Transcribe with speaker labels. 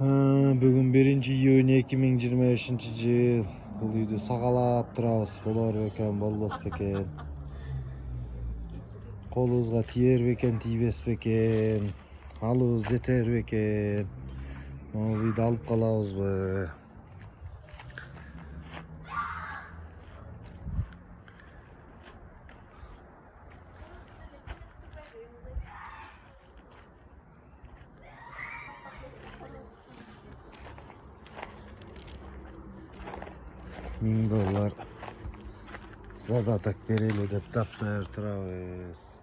Speaker 1: Бүгін 1-июнь 2025 жыл. Бұл үйді сағалап тұрабыз. Болар бекен, болбос бекен. Қолыбызға тиер бекен, тийбес бекен. Алыбыз жетер бекен. Бұл үйді алып қалабыз бы. $1000 задаток берели деп таптап турабыз.